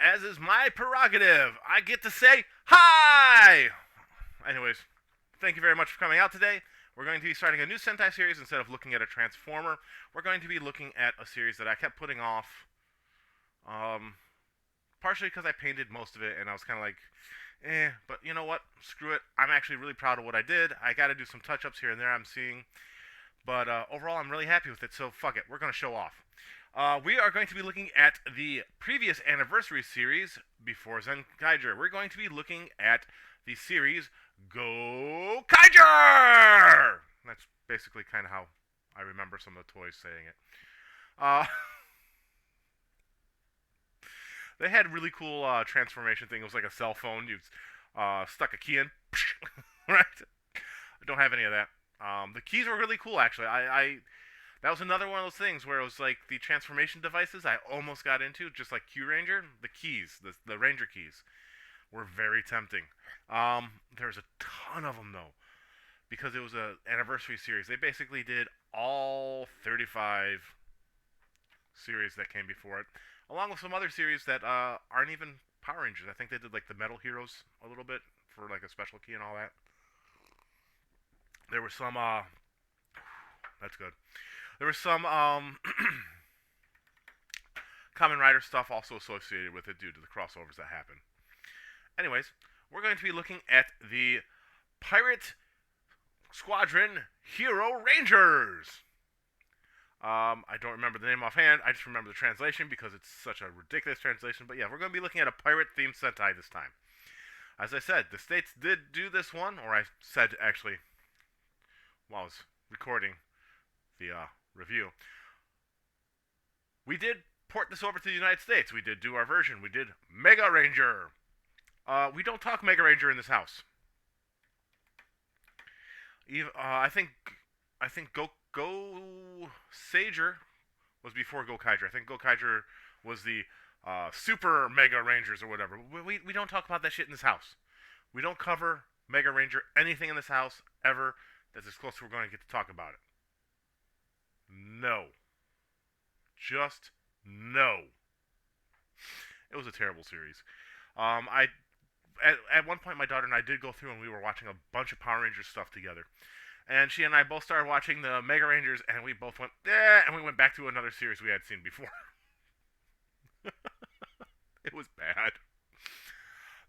as is my prerogative, I get to say hi! Anyways, thank you very much for coming out today. We're going to be starting a new Sentai series. Instead of looking at a Transformer, we're going to be looking at a series that I kept putting off. Partially because I painted most of it, and I was kind of like, but you know what? Screw it. I'm actually really proud of what I did. I got to do some touch-ups here and there, I'm seeing. But overall, I'm really happy with it, so fuck it. We're going to show off. We are going to be looking at the previous anniversary series before Gokaiger. We're going to be looking at the series Gokaiger! That's basically kind of how I remember some of the toys saying it. They had really cool transformation thing. It was like a cell phone. You stuck a key in. Right? I don't have any of that. The keys were really cool, actually. That was another one of those things where it was like the transformation devices I almost got into, just like Q Ranger. The keys, the Ranger keys, were very tempting. There's a ton of them, though, because it was an anniversary series. They basically did all 35 series that came before it, along with some other series that aren't even Power Rangers. I think they did like the Metal Heroes a little bit for like a special key and all that. There was some that's good. There was some Kamen Rider stuff also associated with it due to the crossovers that happened. Anyways, we're going to be looking at the Pirate Squadron Hero Rangers. I don't remember the name offhand. I just remember the translation because it's such a ridiculous translation. But yeah, we're going to be looking at a pirate-themed Sentai this time. As I said, the States did do this one, or I said actually while I was recording the review. We did port this over to the United States. We did do our version. We did Mega Ranger. We don't talk Mega Ranger in this house. I think Gokaiger was before Gokaiger. I think Gokaiger was the Super Mega Rangers or whatever. We don't talk about that shit in this house. We don't cover Mega Ranger anything in this house ever. That's as close as we're going to get to talk about it. No. Just no. It was a terrible series. At one point, my daughter and I did go through and we were watching a bunch of Power Rangers stuff together. And she and I both started watching the Mega Rangers, and we both went, and we went back to another series we had seen before. It was bad.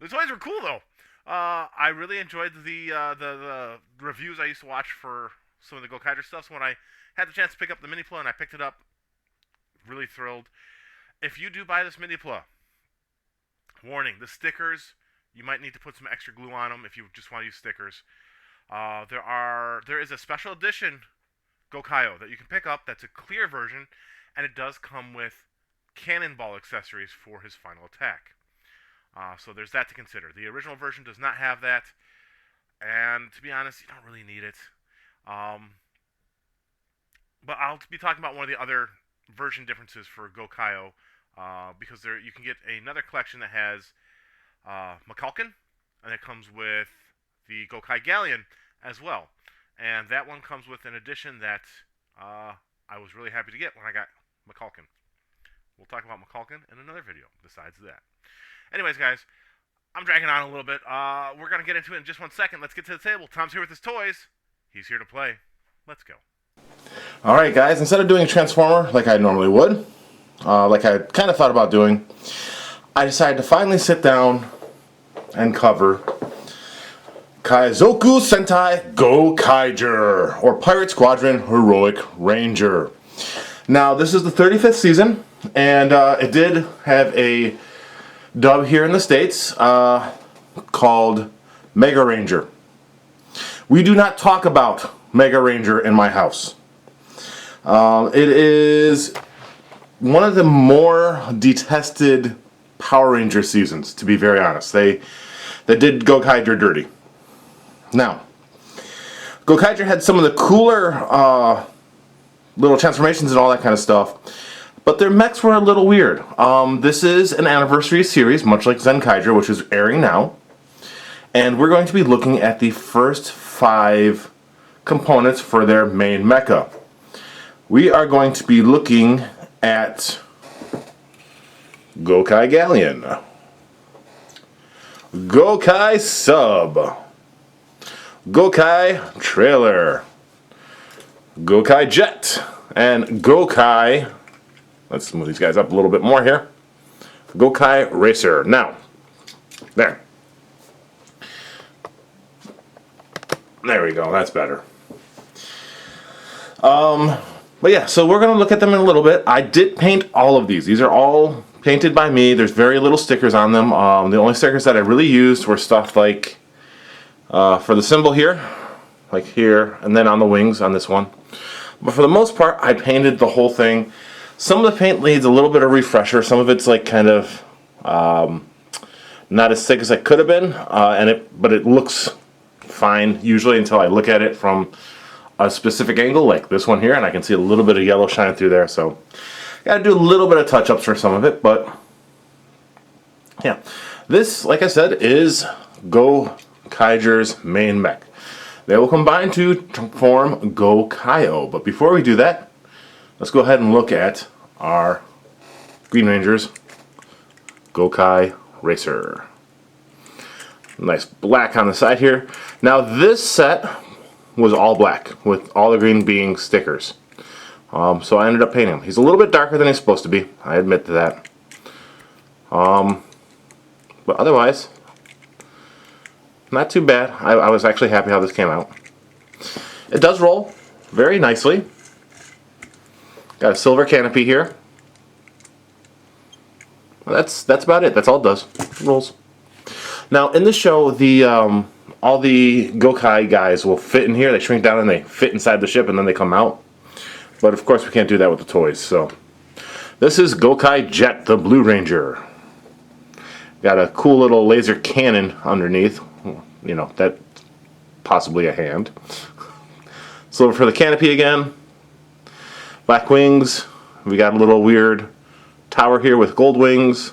The toys were cool, though. I really enjoyed the reviews I used to watch for some of the Gokaiger stuff. So when I had the chance to pick up the Minipla and I picked it up, really thrilled. If you do buy this Minipla, warning, the stickers, you might need to put some extra glue on them if you just want to use stickers. There is a special edition Gokai-Oh that you can pick up that's a clear version, and it does come with cannonball accessories for his final attack. So there's that to consider. The original version does not have that, and to be honest, you don't really need it. But I'll be talking about one of the other version differences for Gokai-Oh, because you can get another collection that has McCulkin, and it comes with the Gokai Galleon as well. And that one comes with an edition that I was really happy to get when I got McCulkin. We'll talk about McCulkin in another video besides that. Anyways, guys, I'm dragging on a little bit. We're going to get into it in just 1 second. Let's get to the table. Tom's here with his toys. He's here to play. Let's go. Alright, guys, instead of doing a Transformer like I normally would, like I kind of thought about doing, I decided to finally sit down and cover Kaisoku Sentai Gokaiger, or Pirate Squadron Heroic Ranger. Now, this is the 35th season, and it did have a dub here in the States called Mega Ranger. We do not talk about Mega Ranger in my house. It is one of the more detested Power Ranger seasons, to be very honest. They did Gokaiger dirty. Now, Gokaiger had some of the cooler little transformations and all that kind of stuff, but their mechs were a little weird. This is an anniversary series, much like Zenkaiger, which is airing now, and we're going to be looking at the first 5 components for their main mecha. We are going to be looking at Gokai Galleon, Gokai Sub, Gokai Trailer, Gokai Jet, and Gokai, let's move these guys up a little bit more here, Gokai Racer. Now, there we go, that's better. But yeah, so we're going to look at them in a little bit. I did paint all of these. These are all painted by me. There's very little stickers on them. The only stickers that I really used were stuff like for the symbol here, like here, and then on the wings on this one. But for the most part, I painted the whole thing. Some of the paint needs a little bit of refresher. Some of it's like kind of not as thick as it could have been, but it looks fine usually until I look at it from a specific angle like this one here, and I can see a little bit of yellow shine through there. So gotta do a little bit of touch-ups for some of it, but yeah, this, like I said, is Gokaiger's main mech. They will combine to form Gokai-Oh. But before we do that, let's go ahead and look at our Green Ranger's Gokai Racer. Nice black on the side here. Now this set was all black, with all the green being stickers. So I ended up painting him. He's a little bit darker than he's supposed to be. I admit to that. But otherwise, not too bad. I was actually happy how this came out. It does roll very nicely. Got a silver canopy here. That's about it. That's all it does. It rolls. Now in the show, all the Gokai guys will fit in here. They shrink down and they fit inside the ship and then they come out. But of course we can't do that with the toys. So this is Gokai Jet, the Blue Ranger. Got a cool little laser cannon underneath. You know, that possibly a hand. Silver for the canopy again. Black wings. We got a little weird tower here with gold wings.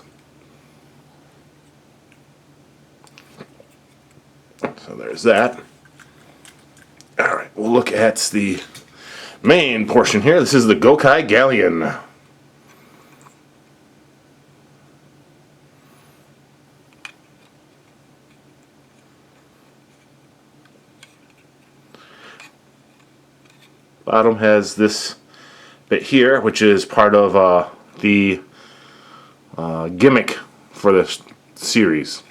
So there's that. Alright, we'll look at the main portion here. This is the Gokai Galleon. Bottom has this bit here, which is part of the gimmick for this series.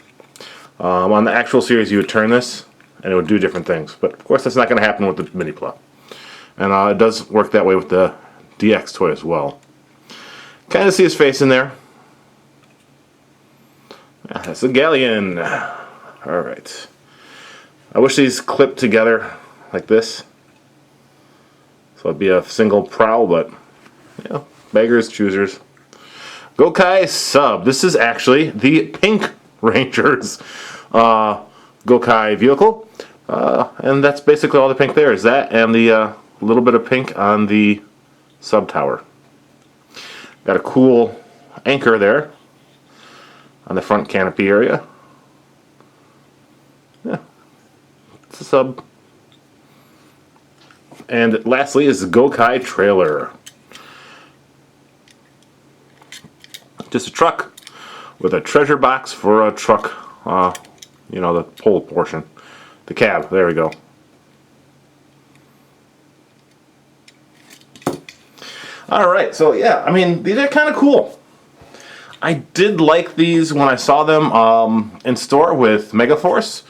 On the actual series, you would turn this, and it would do different things. But of course, that's not going to happen with the Minipla. And it does work that way with the DX toy as well. Kind of see his face in there. Yeah, that's the Galleon. Alright. I wish these clipped together like this. So it'd be a single prowl, but, you know, beggars, choosers. Gokai Sub. This is actually the Pink Ranger's Gokai vehicle. And that's basically all the pink there is that and the little bit of pink on the sub tower. Got a cool anchor there on the front canopy area. Yeah, it's a sub. And lastly is the Gokai Trailer. Just a truck with a treasure box for a truck, you know, the pole portion. The cab, there we go. Alright, so yeah, I mean, these are kind of cool. I did like these when I saw them in store with Megaforce.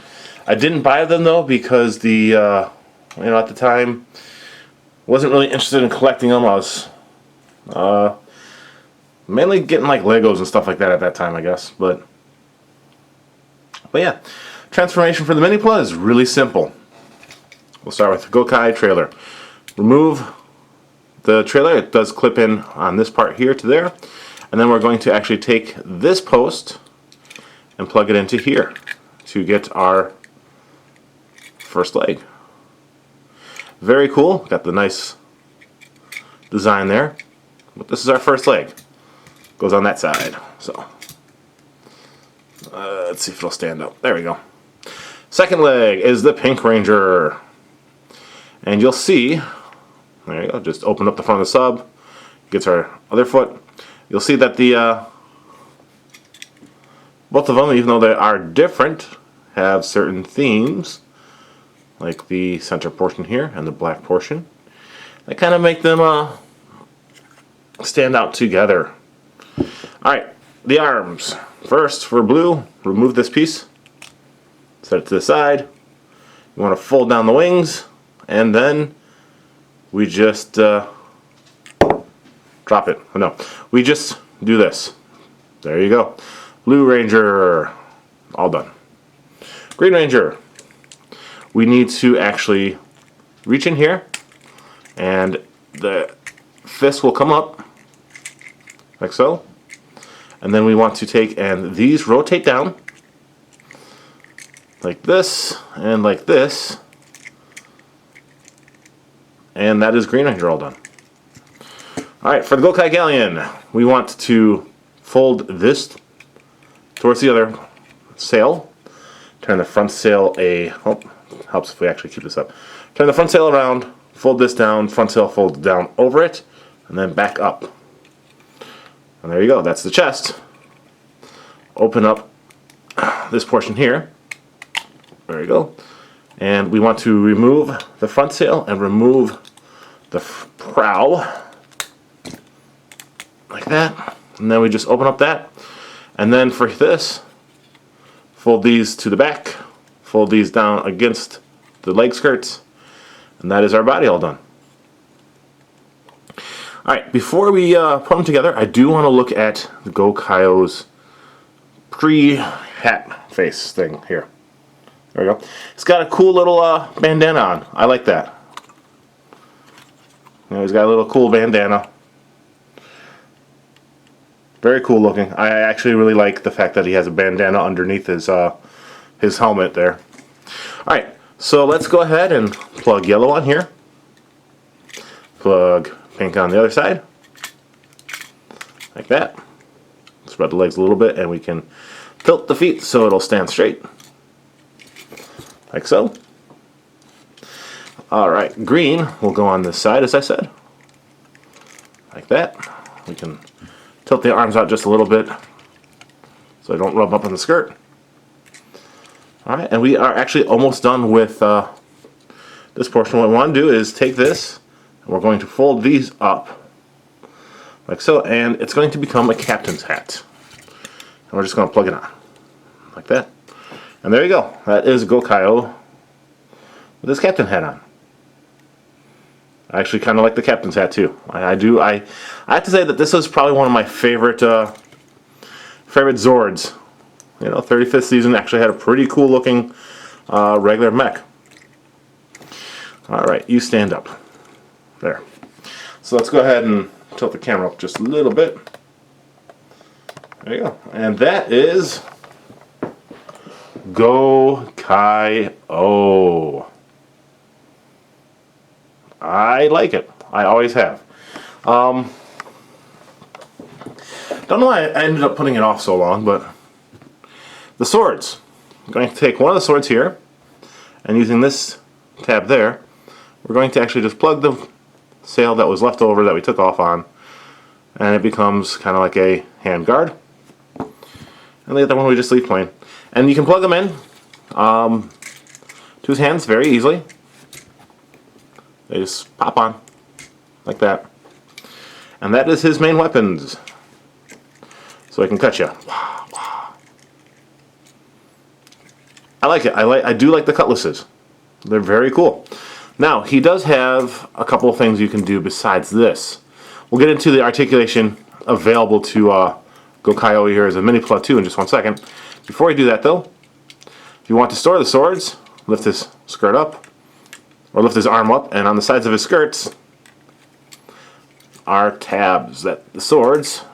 I didn't buy them though because the, you know, at the time, wasn't really interested in collecting them. I was mainly getting like Legos and stuff like that at that time, I guess. But yeah, transformation for the Minipla is really simple. We'll start with the Gokai Trailer. Remove the trailer. It does clip in on this part here to there. And then we're going to actually take this post and plug it into here to get our first leg. Very cool. Got the nice design there. But this is our first leg. Goes on that side. So let's see if it'll stand up. There we go. Second leg is the Pink Ranger. And you'll see, there you go, just open up the front of the sub. Gets our other foot. You'll see that the Both of them, even though they are different, have certain themes, like the center portion here and the black portion. That kind of make them stand out together. Alright, the arms. First, for blue, remove this piece, set it to the side. You want to fold down the wings, and then we just drop it. Oh, no, we just do this. There you go. Blue Ranger, all done. Green Ranger, we need to actually reach in here, and the fist will come up, like so. And then we want to take, and these rotate down, like this, and like this. And that is Green Ranger all done. Alright, for the Gokai Galleon, we want to fold this towards the other sail. Turn the front sail helps if we actually keep this up. Turn the front sail around, fold this down, front sail folds down over it, and then back up. And there you go, that's the chest. Open up this portion here. There you go. And we want to remove the front sail and remove the prow. Like that. And then we just open up that. And then for this, fold these to the back. Fold these down against the leg skirts. And that is our body all done. Alright, before we put them together, I do want to look at the Gokai-Oh's pre-hat face thing here. There we go. It's got a cool little bandana on. I like that. You know, he's got a little cool bandana. Very cool looking. I actually really like the fact that he has a bandana underneath his helmet there. Alright, so let's go ahead and plug yellow on here. Plug pink on the other side. Like that. Spread the legs a little bit and we can tilt the feet so it'll stand straight. Like so. Alright, green will go on this side as I said. Like that. We can tilt the arms out just a little bit so they don't rub up on the skirt. Alright, and we are actually almost done with this portion. What we want to do is take this and we're going to fold these up like so, and it's going to become a captain's hat. And we're just going to plug it on like that. And there you go. That is Gokai-Oh with his captain hat on. I actually kind of like the captain's hat too. I have to say that this is probably one of my favorite Zords. You know, 35th season actually had a pretty cool looking regular mech. Alright, you stand up. There. So let's go ahead and tilt the camera up just a little bit. There you go. And that is Gokai-Oh. I like it. I always have. Don't know why I ended up putting it off so long, but the swords. I'm going to take one of the swords here, and using this tab there, we're going to actually just plug the sail that was left over that we took off on, and it becomes kind of like a handguard. And the other one we just leave plain. And you can plug them in to his hands very easily. They just pop on like that. And that is his main weapons. So I can cut you. I like it. I do like the cutlasses. They're very cool. Now, he does have a couple of things you can do besides this. We'll get into the articulation available to Gokai-Oh here as a Minipla too in just one second. Before we do that though, if you want to store the swords, lift his skirt up, or lift his arm up, and on the sides of his skirts are tabs that the swords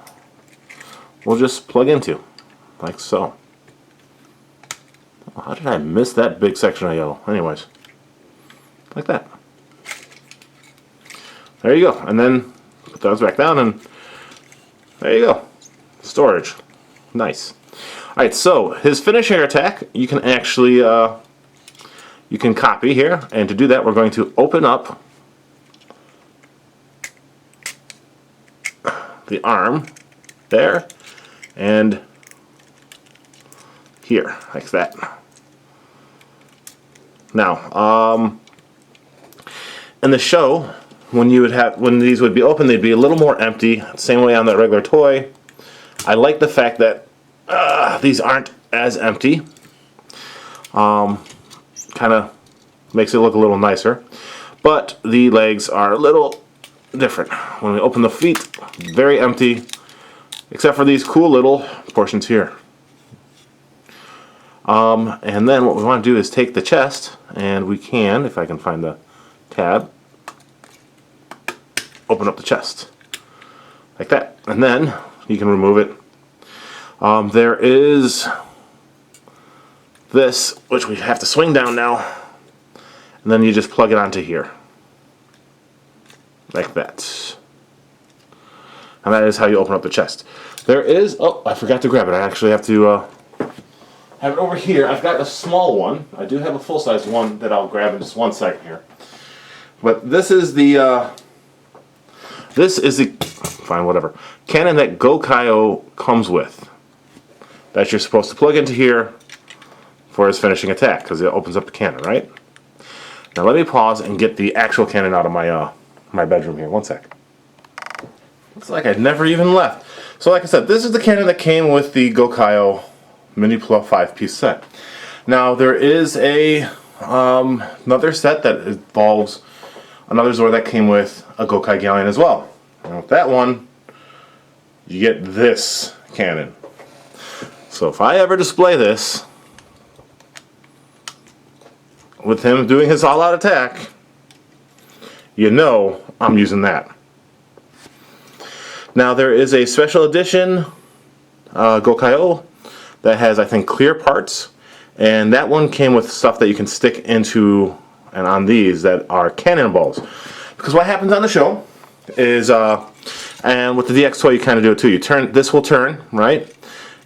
will just plug into, like so. How did I miss that big section of yellow? Anyways, like that. There you go. And then put those back down, and there you go. Storage. Nice. Alright, so his finishing attack, you can actually you can copy here, and to do that we're going to open up the arm there, and here, like that. Now, in the show, when these would be open, they'd be a little more empty. Same way on that regular toy. I like the fact that these aren't as empty. Kind of makes it look a little nicer. But the legs are a little different. When we open the feet, very empty, except for these cool little portions here. And then what we want to do is take the chest, and we can, if I can find the tab, open up the chest like that, and then you can remove it. There is this, which we have to swing down now, and then you just plug it onto here like that, and that is how you open up the chest. There is, oh, I forgot to grab it. I actually have to have it over here. I've got a small one. I do have a full-size one that I'll grab in just one second here. But this is the fine, whatever, cannon that Gokai-Oh comes with, that you're supposed to plug into here for his finishing attack, because it opens up the cannon, right? Now let me pause and get the actual cannon out of my my bedroom here. One sec. Looks like I'd never even left. So like I said, this is the cannon that came with the Gokai-Oh Minipla 5-piece set. Now there is another set that involves another Zord that came with a Gokai Galleon as well. And with that one, you get this cannon. So if I ever display this with him doing his all-out attack, you know I'm using that. Now there is a special edition Gokai-Oh that has, I think, clear parts, and that one came with stuff that you can stick into and on these that are cannonballs. Because what happens on the show is, and with the DX toy you kind of do it too. You turn, this will turn, right?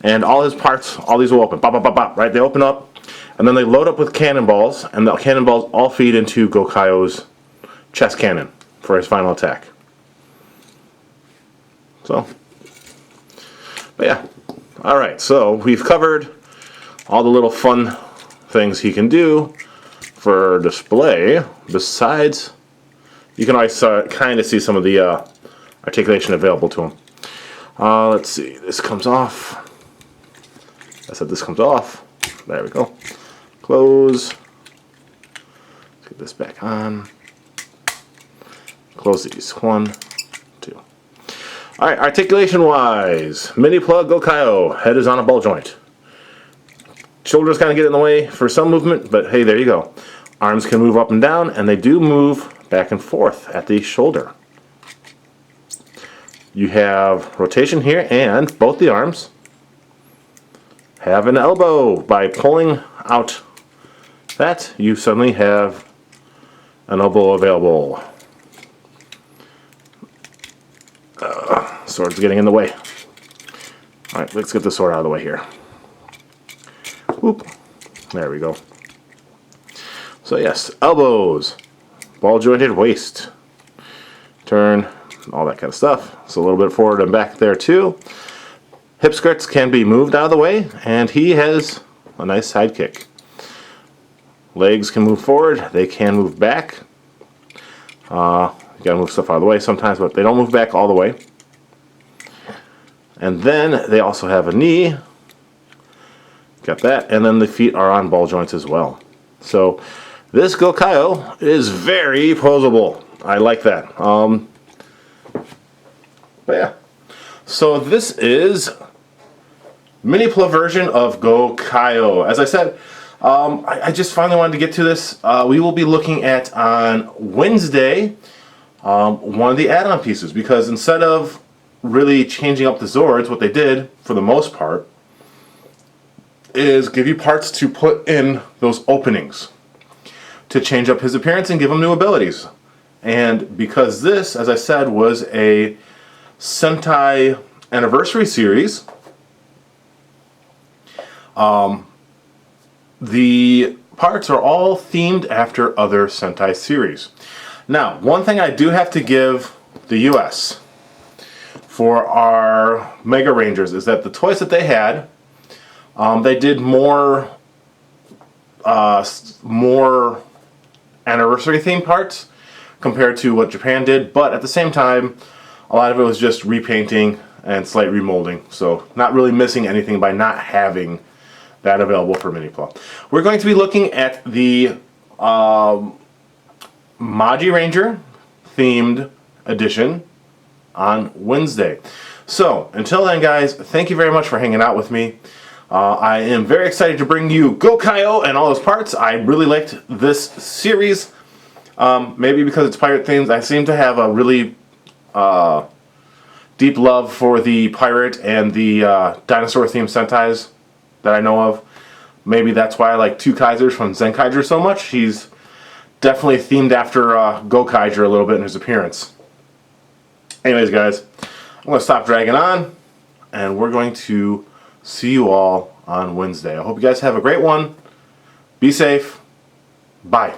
And all his parts, all these will open, bop, bop, bop, bop, right? They open up, and then they load up with cannonballs, and the cannonballs all feed into Gokai-Oh's chest cannon for his final attack. So, but yeah. Alright, so we've covered all the little fun things he can do for display. Besides, you can always kind of see some of the articulation available to him. Let's see, this comes off. I said this comes off. There we go. Close. Let's get this back on. Close these. 1, 2. Alright, articulation-wise, Minipla Gokai-Oh. Head is on a ball joint. Shoulders kind of get in the way for some movement, but hey, there you go. Arms can move up and down, and they do move back and forth at the shoulder. You have rotation here, and both the arms have an elbow. By pulling out that, you suddenly have an elbow available. Sword's getting in the way. Alright, let's get the sword out of the way here. Whoop. There we go. So yes, elbows, ball jointed waist, turn, all that kind of stuff. So a little bit forward and back there too. Hip skirts can be moved out of the way, and he has a nice side kick. Legs can move forward, they can move back. You gotta move stuff out of the way sometimes, but they don't move back all the way. And then they also have a knee. Got that, and then the feet are on ball joints as well. So this Gokai-Oh is very posable. I like that. But yeah. So this is Minipla version of Gokai-Oh. As I said, I just finally wanted to get to this. We will be looking at on Wednesday one of the add-on pieces, because instead of really changing up the Zords, what they did for the most part is give you parts to put in those openings to change up his appearance and give him new abilities. And because this, as I said, was a Sentai anniversary series, the parts are all themed after other Sentai series. Now, one thing I do have to give the US for our Mega Rangers is that the toys that they had They did more anniversary theme parts compared to what Japan did, but at the same time, a lot of it was just repainting and slight remolding, so not really missing anything by not having that available for Minipla. We're going to be looking at the Maji Ranger themed edition on Wednesday. So until then, guys, thank you very much for hanging out with me. I am very excited to bring you Gokai-Oh and all those parts. I really liked this series. Maybe because it's pirate themed, I seem to have a really deep love for the pirate and the dinosaur themed Sentais that I know of. Maybe that's why I like Two Kaisers from Zenkaiger so much. He's definitely themed after Gokaiger a little bit in his appearance. Anyways, guys, I'm going to stop dragging on, and we're going to see you all on Wednesday. I hope you guys have a great one. Be safe. Bye.